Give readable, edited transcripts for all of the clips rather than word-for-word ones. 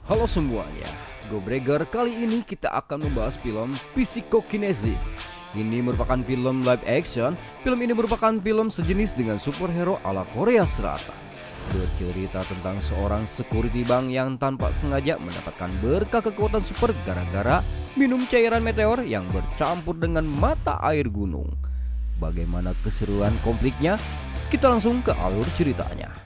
Halo semuanya, Gobreaker kali ini kita akan membahas film Psychokinesis. Ini merupakan film live action. Film ini merupakan film sejenis dengan superhero ala Korea Selatan. Bercerita tentang seorang security bank yang tanpa sengaja mendapatkan berkah kekuatan super gara-gara minum cairan meteor yang bercampur dengan mata air gunung. Bagaimana keseruan konfliknya? Kita langsung ke alur ceritanya.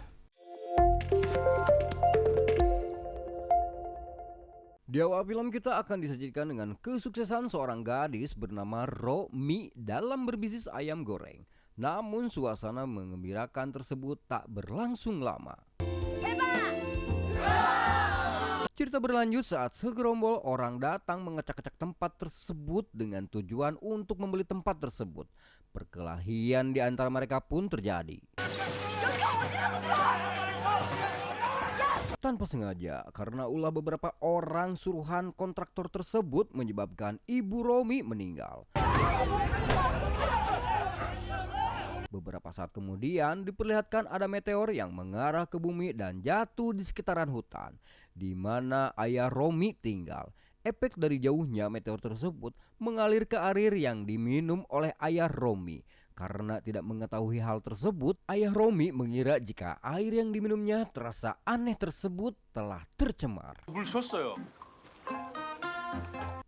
Di awal film kita akan disajikan dengan kesuksesan seorang gadis bernama Romi dalam berbisnis ayam goreng. Namun suasana mengembirakan tersebut tak berlangsung lama. Cerita berlanjut saat segerombol orang datang mengecek-ngecek tempat tersebut dengan tujuan untuk membeli tempat tersebut. Perkelahian di antara mereka pun terjadi. Tanpa sengaja, karena ulah beberapa orang suruhan kontraktor tersebut menyebabkan Ibu Romi meninggal. Beberapa saat kemudian diperlihatkan ada meteor yang mengarah ke bumi dan jatuh di sekitaran hutan, di mana ayah Romi tinggal. Efek dari jauhnya meteor tersebut mengalir ke air yang diminum oleh ayah Romi. Karena tidak mengetahui hal tersebut, ayah Romi mengira jika air yang diminumnya terasa aneh tersebut telah tercemar. 물 줬어요.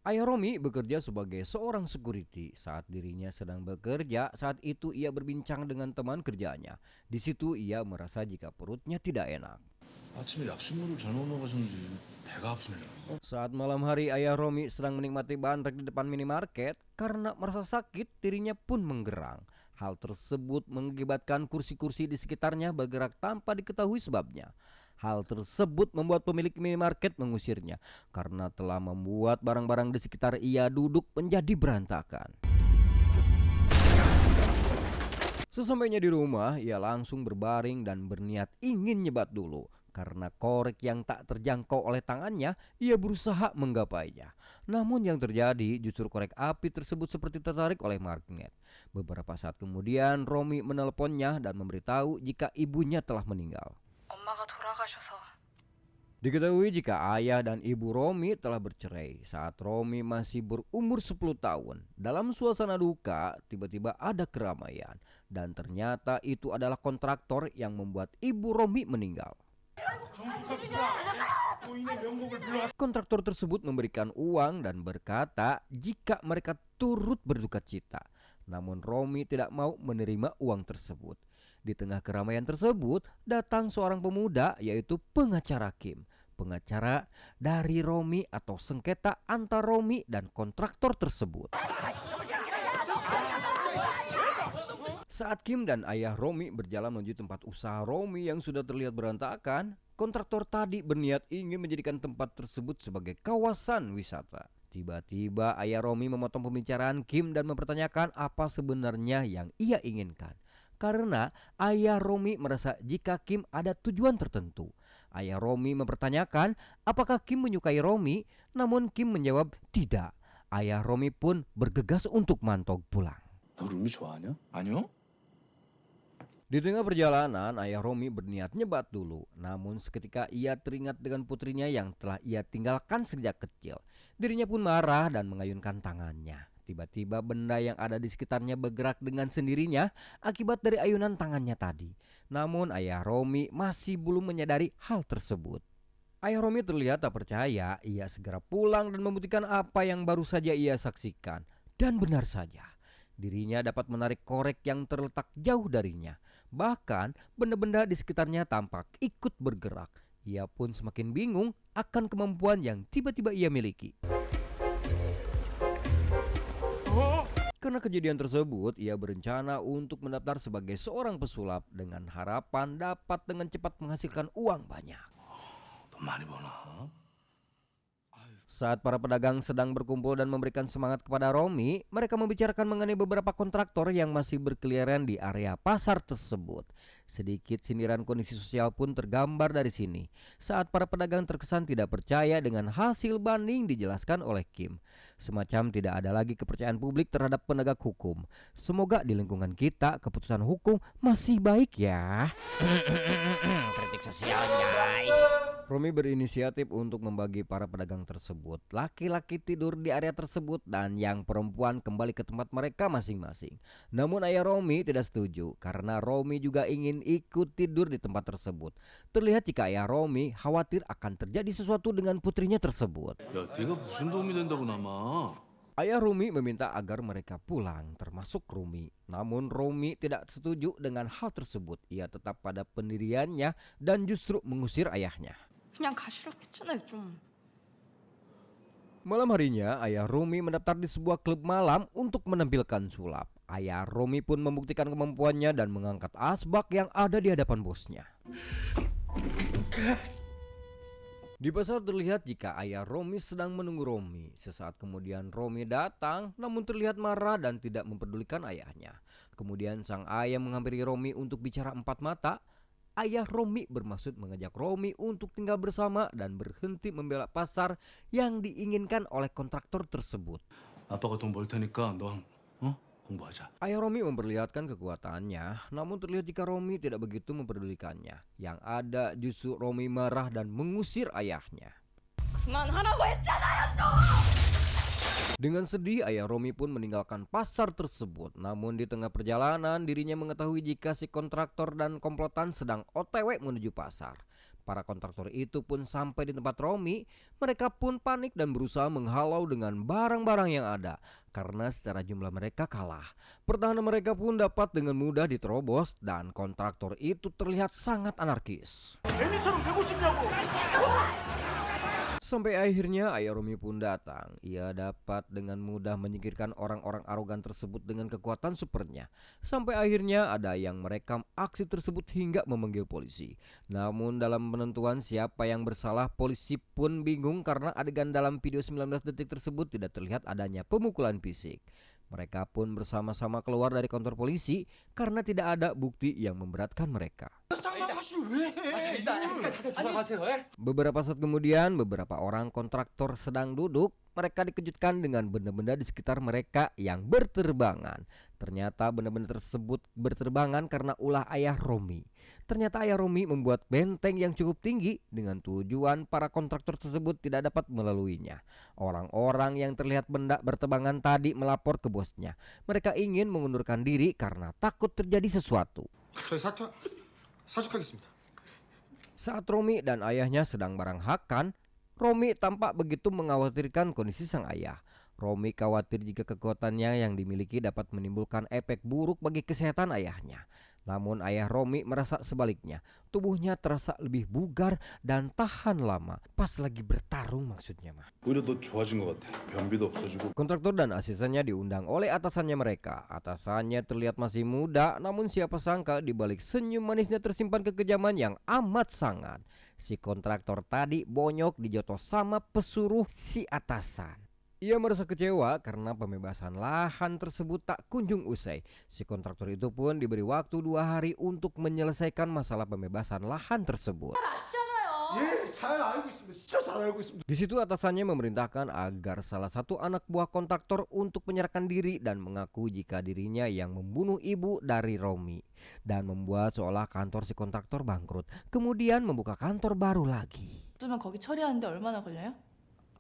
Ayah Romi bekerja sebagai seorang security. Saat dirinya sedang bekerja, saat itu ia berbincang dengan teman kerjanya. Di situ ia merasa jika perutnya tidak enak. 아침에 약수물을 잘못 먹어서인지 배가 아프네요. Saat malam hari ayah Romi sedang menikmati bandrek di depan minimarket. Karena merasa sakit, dirinya pun menggerang. Hal tersebut mengakibatkan kursi-kursi di sekitarnya bergerak tanpa diketahui sebabnya. Hal tersebut membuat pemilik minimarket mengusirnya karena telah membuat barang-barang di sekitar ia duduk menjadi berantakan. Sesampainya di rumah, ia langsung berbaring dan berniat ingin nyebat dulu. Karena korek yang tak terjangkau oleh tangannya, ia berusaha menggapainya. Namun yang terjadi justru korek api tersebut seperti tertarik oleh magnet. Beberapa saat kemudian Romi menelponnya dan memberitahu jika ibunya telah meninggal. 엄마가 돌아가셔서 Diketahui jika ayah dan ibu Romi telah bercerai saat Romi masih berumur 10 tahun. Dalam suasana duka, tiba-tiba ada keramaian. Dan ternyata itu adalah kontraktor yang membuat ibu Romi meninggal. Kontraktor tersebut memberikan uang dan berkata jika mereka turut berduka cita. Namun Romi tidak mau menerima uang tersebut. Di tengah keramaian tersebut datang seorang pemuda yaitu pengacara Kim. Pengacara dari Romi atau sengketa antar Romi dan kontraktor tersebut. Saat Kim dan ayah Romi berjalan menuju tempat usaha Romi yang sudah terlihat berantakan, kontraktor tadi berniat ingin menjadikan tempat tersebut sebagai kawasan wisata. Tiba-tiba ayah Romi memotong pembicaraan Kim dan mempertanyakan apa sebenarnya yang ia inginkan. Karena ayah Romi merasa jika Kim ada tujuan tertentu. Ayah Romi mempertanyakan apakah Kim menyukai Romi, namun Kim menjawab tidak. Ayah Romi pun bergegas untuk mantog pulang. 너 루미 좋아하냐? 아니요. Di tengah perjalanan, ayah Romi berniat nyebat dulu. Namun seketika ia teringat dengan putrinya yang telah ia tinggalkan sejak kecil. Dirinya pun marah dan mengayunkan tangannya. Tiba-tiba benda yang ada di sekitarnya bergerak dengan sendirinya akibat dari ayunan tangannya tadi. Namun ayah Romi masih belum menyadari hal tersebut. Ayah Romi terlihat tak percaya. Ia segera pulang dan membuktikan apa yang baru saja ia saksikan. Dan benar saja, dirinya dapat menarik korek yang terletak jauh darinya. Bahkan benda-benda di sekitarnya tampak ikut bergerak. Ia pun semakin bingung akan kemampuan yang tiba-tiba ia miliki. Karena kejadian tersebut, ia berencana untuk mendaftar sebagai seorang pesulap dengan harapan dapat dengan cepat menghasilkan uang banyak. 돈 많이 버나? Saat para pedagang sedang berkumpul dan memberikan semangat kepada Romi, mereka membicarakan mengenai beberapa kontraktor yang masih berkeliaran di area pasar tersebut. Sedikit sindiran kondisi sosial pun tergambar dari sini. Saat para pedagang terkesan tidak percaya dengan hasil banding dijelaskan oleh Kim. Semacam tidak ada lagi kepercayaan publik terhadap penegak hukum. Semoga di lingkungan kita keputusan hukum masih baik ya. Kritik sosial guys. Romi berinisiatif untuk membagi para pedagang tersebut. Laki-laki tidur di area tersebut dan yang perempuan kembali ke tempat mereka masing-masing. Namun ayah Romi tidak setuju karena Romi juga ingin ikut tidur di tempat tersebut. Terlihat jika ayah Romi khawatir akan terjadi sesuatu dengan putrinya tersebut. 야, 네가 무슨 도움이 된다고 남아? Ayah Rumi meminta agar mereka pulang, termasuk Rumi. Namun Rumi tidak setuju dengan hal tersebut. Ia tetap pada pendiriannya dan justru mengusir ayahnya. 그냥 가시라고 했잖아요, 좀. Malam harinya, ayah Rumi mendaftar di sebuah klub malam untuk menampilkan sulap. Ayah Rumi pun membuktikan kemampuannya dan mengangkat asbak yang ada di hadapan bosnya. Di pasar terlihat jika ayah Romi sedang menunggu Romi. Sesaat kemudian Romi datang namun terlihat marah dan tidak mempedulikan ayahnya. Kemudian sang ayah menghampiri Romi untuk bicara empat mata. Ayah Romi bermaksud mengajak Romi untuk tinggal bersama dan berhenti membela pasar yang diinginkan oleh kontraktor tersebut. 아빠가 돈 벌 테니까 넌 공부하자. Ayah Romi memperlihatkan kekuatannya, namun terlihat jika Romi tidak begitu mempedulikannya. Yang ada justru Romi marah dan mengusir ayahnya. 그만하라고 했잖아요, 좀! Dengan sedih, ayah Romi pun meninggalkan pasar tersebut. Namun di tengah perjalanan, dirinya mengetahui jika si kontraktor dan komplotan sedang OTW menuju pasar. Para kontraktor itu pun sampai di tempat Romi. Mereka pun panik dan berusaha menghalau dengan barang-barang yang ada, karena secara jumlah mereka kalah. Pertahanan mereka pun dapat dengan mudah diterobos dan kontraktor itu terlihat sangat anarkis. Sampai akhirnya ayah Romi pun datang. Ia dapat dengan mudah menyingkirkan orang-orang arogan tersebut dengan kekuatan supernya. Sampai akhirnya ada yang merekam aksi tersebut hingga memanggil polisi. Namun dalam penentuan siapa yang bersalah, polisi pun bingung karena adegan dalam video 19 detik tersebut tidak terlihat adanya pemukulan fisik. Mereka pun bersama-sama keluar dari kantor polisi karena tidak ada bukti yang memberatkan mereka. Beberapa saat kemudian, beberapa orang kontraktor sedang duduk. Mereka dikejutkan dengan benda-benda di sekitar mereka yang berterbangan. Ternyata benda-benda tersebut berterbangan karena ulah ayah Romi. Ternyata ayah Romi membuat benteng yang cukup tinggi dengan tujuan para kontraktor tersebut tidak dapat melaluinya. Orang-orang yang terlihat benda berterbangan tadi melapor ke bosnya. Mereka ingin mengundurkan diri karena takut terjadi sesuatu. Saat Romi dan ayahnya sedang bareng hakan, Romi tampak begitu mengkhawatirkan kondisi sang ayah. Romi khawatir jika kekuatannya yang dimiliki dapat menimbulkan efek buruk bagi kesehatan ayahnya. Namun ayah Romi merasa sebaliknya. Tubuhnya terasa lebih bugar dan tahan lama. Pas lagi bertarung maksudnya mah. 오히려 더 좋아진 것 같아. 변비도 없어지고. Kontraktor dan asistennya diundang oleh atasannya mereka. Atasannya terlihat masih muda, namun siapa sangka di balik senyum manisnya tersimpan kekejaman yang amat sangat. Si kontraktor tadi bonyok dijotos sama pesuruh si atasan. Ia merasa kecewa karena pembebasan lahan tersebut tak kunjung usai. Si kontraktor itu pun diberi waktu 2 hari untuk menyelesaikan masalah pembebasan lahan tersebut. Di situ atasannya memerintahkan agar salah satu anak buah kontraktor untuk menyerahkan diri dan mengaku jika dirinya yang membunuh ibu dari Romi dan membuat seolah kantor si kontraktor bangkrut. Kemudian membuka kantor baru lagi. 어쩌면 거기 처리하는데 얼마나 걸려요?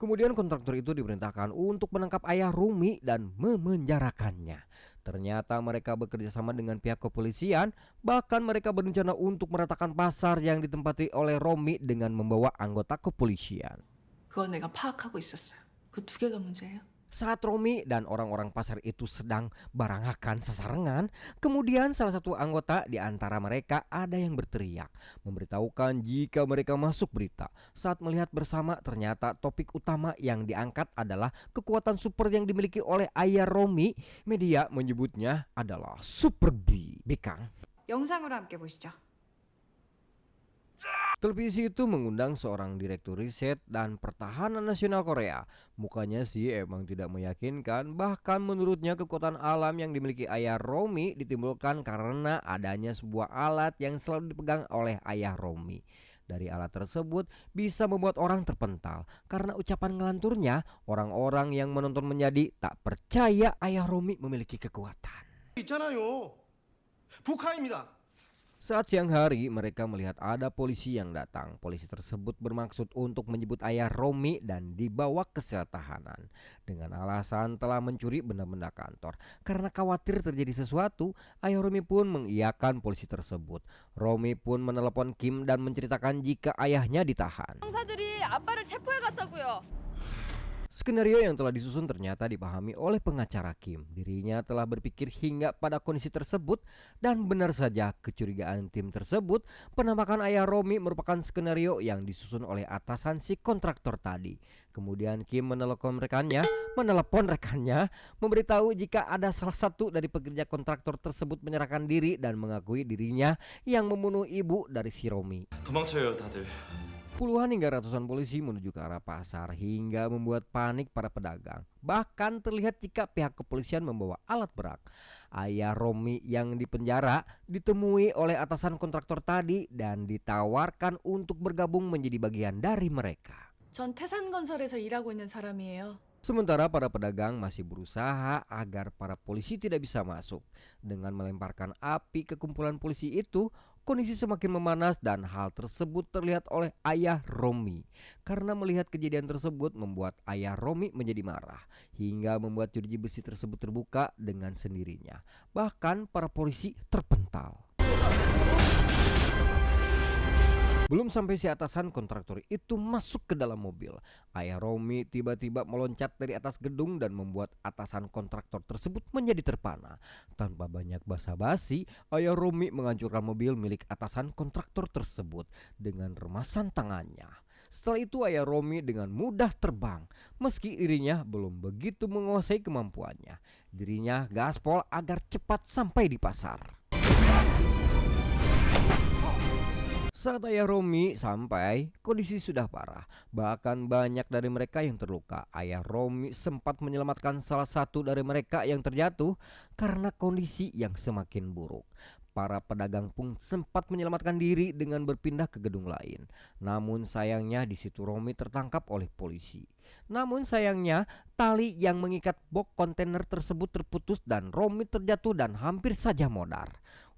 Kemudian kontraktor itu diperintahkan untuk menangkap ayah Rumi dan memenjarakannya. Ternyata mereka bekerja sama dengan pihak kepolisian. Bahkan mereka berencana untuk meratakan pasar yang ditempati oleh Romi dengan membawa anggota kepolisian. 그건 내가 파악하고 있었어요. 그 2개가 문제예요. Saat Romi dan orang-orang pasar itu sedang barangakan sesarengan, kemudian salah satu anggota di antara mereka ada yang berteriak, memberitahukan jika mereka masuk berita. Saat melihat bersama, ternyata topik utama yang diangkat adalah kekuatan super yang dimiliki oleh ayah Romi. Media menyebutnya adalah Super B. Bekang. 영상으로 함께 보시죠. Televisi itu mengundang seorang direktur riset dan pertahanan nasional Korea. Mukanya sih emang tidak meyakinkan, bahkan menurutnya kekuatan alam yang dimiliki ayah Romi ditimbulkan karena adanya sebuah alat yang selalu dipegang oleh ayah Romi. Dari alat tersebut bisa membuat orang terpental. Karena ucapan ngelanturnya, orang-orang yang menonton menjadi tak percaya ayah Romi memiliki kekuatan. 있잖아요. 북한입니다. Saat siang hari, mereka melihat ada polisi yang datang. Polisi tersebut bermaksud untuk menjemput ayah Romi dan dibawa ke sel tahanan dengan alasan telah mencuri benda-benda kantor. Karena khawatir terjadi sesuatu, ayah Romi pun mengiyakan polisi tersebut. Romi pun menelepon Kim dan menceritakan jika ayahnya ditahan. 형사들이 아빠를 체포해 갔다고요. Skenario yang telah disusun ternyata dipahami oleh pengacara Kim. Dirinya telah berpikir hingga pada kondisi tersebut dan benar saja kecurigaan tim tersebut. Penampakan ayah Romi merupakan skenario yang disusun oleh atasan si kontraktor tadi. Kemudian Kim menelepon rekannya, memberitahu jika ada salah satu dari pekerja kontraktor tersebut menyerahkan diri dan mengakui dirinya yang membunuh ibu dari si Romi. 도망쳐요 다들. Puluhan hingga ratusan polisi menuju ke arah pasar hingga membuat panik para pedagang. Bahkan terlihat jika pihak kepolisian membawa alat berat. Ayah Romi yang dipenjara ditemui oleh atasan kontraktor tadi dan ditawarkan untuk bergabung menjadi bagian dari mereka. 전 태산건설에서 일하고 있는 사람이에요. Sementara para pedagang masih berusaha agar para polisi tidak bisa masuk. Dengan melemparkan api ke kumpulan polisi itu, kondisi semakin memanas dan hal tersebut terlihat oleh ayah Romi. Karena melihat kejadian tersebut membuat ayah Romi menjadi marah hingga membuat jeruji besi tersebut terbuka dengan sendirinya. Bahkan para polisi terpental. Belum sampai si atasan kontraktor itu masuk ke dalam mobil, ayah Romi tiba-tiba meloncat dari atas gedung dan membuat atasan kontraktor tersebut menjadi terpana. Tanpa banyak basa-basi, ayah Romi menghancurkan mobil milik atasan kontraktor tersebut dengan remasan tangannya. Setelah itu ayah Romi dengan mudah terbang. Meski dirinya belum begitu menguasai kemampuannya, dirinya gaspol agar cepat sampai di pasar. Saat ayah Romi sampai, kondisi sudah parah. Bahkan banyak dari mereka yang terluka. Ayah Romi sempat menyelamatkan salah satu dari mereka yang terjatuh karena kondisi yang semakin buruk. Para pedagang pun sempat menyelamatkan diri dengan berpindah ke gedung lain. Namun sayangnya di situ Romi tertangkap oleh polisi. Namun sayangnya tali yang mengikat box kontainer tersebut terputus dan Romi terjatuh dan hampir saja modar.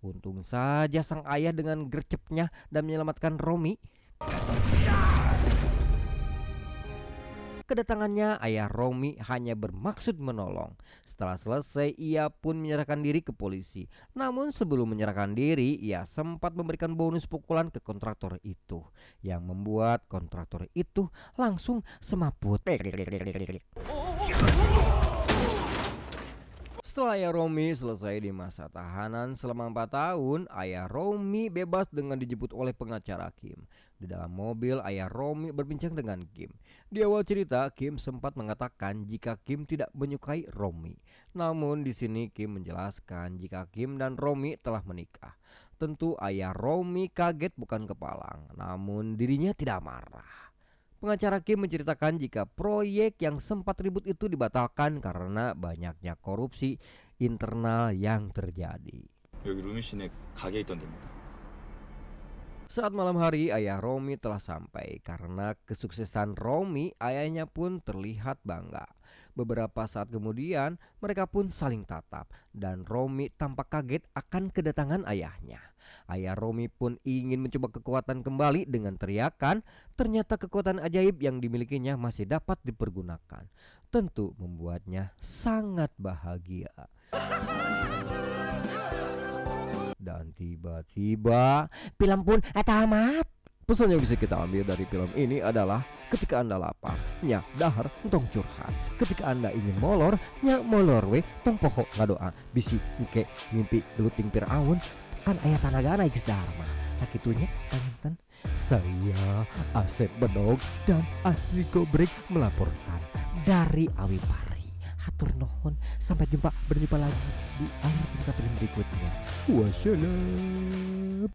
Untung saja sang ayah dengan gercepnya dan menyelamatkan Romi. Kedatangannya ayah Romi hanya bermaksud menolong. Setelah selesai ia pun menyerahkan diri ke polisi. Namun sebelum menyerahkan diri ia sempat memberikan bonus pukulan ke kontraktor itu, yang membuat kontraktor itu langsung semaput. Setelah ayah Romi selesai di masa tahanan selama 4 tahun, ayah Romi bebas dengan dijemput oleh pengacara Kim. Di dalam mobil, ayah Romi berbincang dengan Kim. Di awal cerita, Kim sempat mengatakan jika Kim tidak menyukai Romi. Namun di sini Kim menjelaskan jika Kim dan Romi telah menikah. Tentu ayah Romi kaget bukan kepalang, namun dirinya tidak marah. Pengacara Kim menceritakan jika proyek yang sempat ribut itu dibatalkan karena banyaknya korupsi internal yang terjadi. 여기 루미 씨네 가게 있던 데입니다. Saat malam hari ayah Romi telah sampai. Karena kesuksesan Romi, ayahnya pun terlihat bangga. Beberapa saat kemudian mereka pun saling tatap dan Romi tampak kaget akan kedatangan ayahnya. Ayah Romi pun ingin mencoba kekuatan kembali dengan teriakan. Ternyata kekuatan ajaib yang dimilikinya masih dapat dipergunakan. Tentu membuatnya sangat bahagia. Dan tiba-tiba film pun tamat. Pesan yang bisa kita ambil dari film ini adalah ketika Anda lapar, nya dahar tong curhat. Ketika Anda ingin molor, nya molor we tong pokok ngadoa. Bisi engke mimpi deluting Firaun kan aya tanagana geus dharma. Sakitunya panten saya Asep Bedog dan Ahli Gobrek melaporkan dari Awi Pari. Hatur nuhun, sampai berjumpa lagi di akhir cerita film berikutnya. Wassalam.